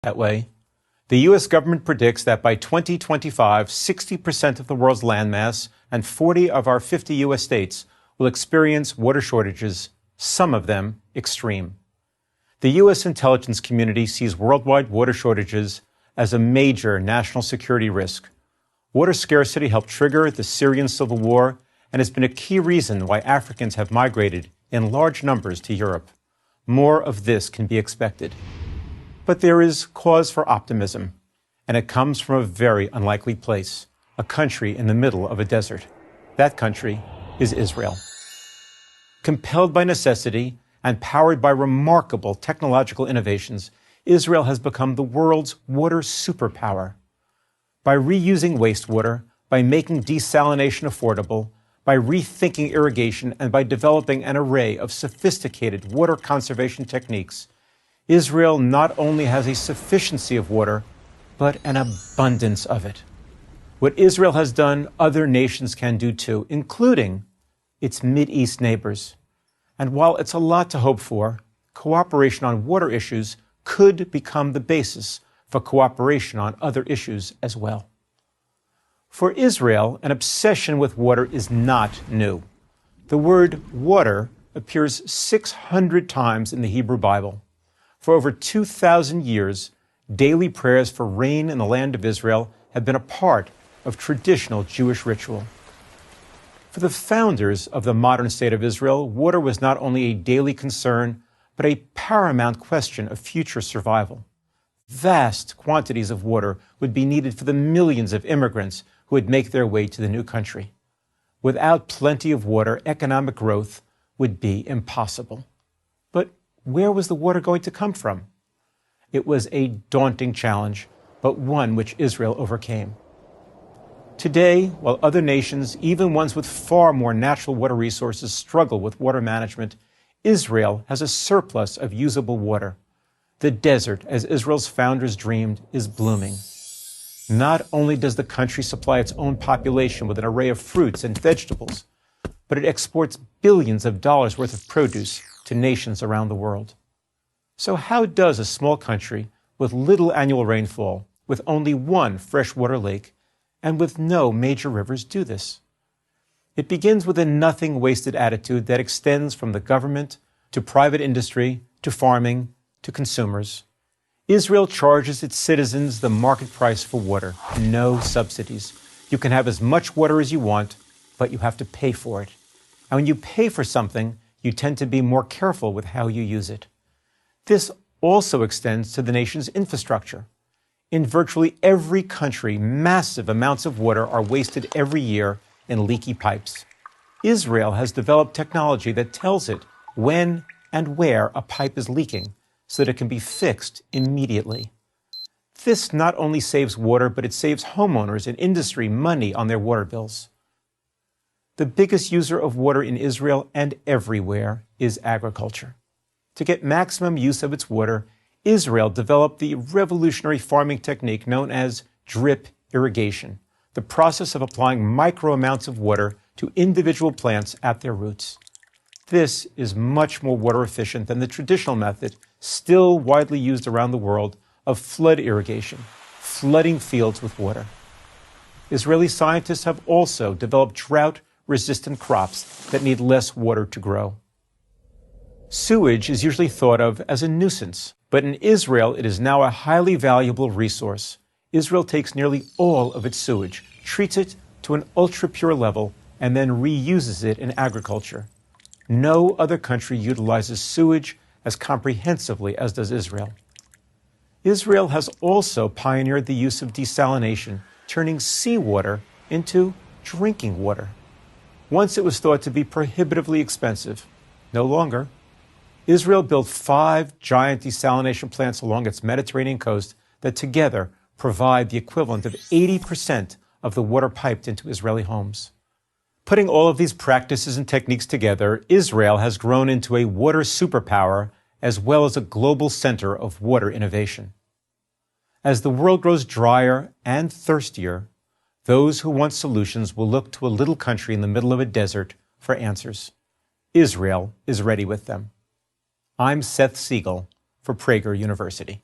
that way. The U.S. government predicts that by 2025, 60% of the world's landmass and 40 of our 50 U.S. states will experience water shortages, some of them extreme. The U.S. intelligence community sees worldwide water shortages as a major national security risk. Water scarcity helped trigger the Syrian civil war and has been a key reason why Africans have migrated in large numbers to Europe. More of this can be expected. But there is cause for optimism, and it comes from a very unlikely place, a country in the middle of a desert. That country is Israel. Compelled by necessity and powered by remarkable technological innovations, Israel has become the world's water superpower. By reusing wastewater, by making desalination affordable, by rethinking irrigation, and by developing an array of sophisticated water conservation techniques, Israel not only has a sufficiency of water, but an abundance of it. What Israel has done, other nations can do too, including its Mideast neighbors. And while it's a lot to hope for, cooperation on water issues could become the basis for cooperation on other issues as well. For Israel, an obsession with water is not new. The word water appears 600 times in the Hebrew Bible. For over 2,000 years, daily prayers for rain in the land of Israel have been a part of traditional Jewish ritual. For the founders of the modern state of Israel, water was not only a daily concern, but a paramount question of future survival. Vast quantities of water would be needed for the millions of immigrants who would make their way to the new country. Without plenty of water, economic growth would be impossible. But where was the water going to come from? It was a daunting challenge, but one which Israel overcame. Today, while other nations, even ones with far more natural water resources, struggle with water management, Israel has a surplus of usable water. The desert, as Israel's founders dreamed, is blooming. Not only does the country supply its own population with an array of fruits and vegetables, but it exports billions of dollars worth of produce to nations around the world. So how does a small country with little annual rainfall, with only one freshwater lake, and with no major rivers do this? It begins with a nothing wasted attitude that extends from the government to private industry to farming to consumers. Israel charges its citizens the market price for water, no subsidies. You can have as much water as you want, but you have to pay for it. And when you pay for something, you tend to be more careful with how you use it. This also extends to the nation's infrastructure. In virtually every country, massive amounts of water are wasted every year in leaky pipes. Israel has developed technology that tells it when and where a pipe is leaking so that it can be fixed immediately. This not only saves water, but it saves homeowners and industry money on their water bills. The biggest user of water in Israel and everywhere is agriculture. To get maximum use of its water, Israel developed the revolutionary farming technique known as drip irrigation, the process of applying micro amounts of water to individual plants at their roots. This is much more water efficient than the traditional method, still widely used around the world, of flood irrigation, flooding fields with water. Israeli scientists have also developed drought-resistant crops that need less water to grow. Sewage is usually thought of as a nuisance, but in Israel it is now a highly valuable resource. Israel takes nearly all of its sewage, treats it to an ultra-pure level, and then reuses it in agriculture. No other country utilizes sewage as comprehensively as does Israel. Israel has also pioneered the use of desalination, turning seawater into drinking water. Once it was thought to be prohibitively expensive. No longer. Israel built 5 giant desalination plants along its Mediterranean coast that together provide the equivalent of 80% of the water piped into Israeli homes. Putting all of these practices and techniques together, Israel has grown into a water superpower as well as a global center of water innovation. As the world grows drier and thirstier, those who want solutions will look to a little country in the middle of a desert for answers. Israel is ready with them. I'm Seth Siegel for Prager University.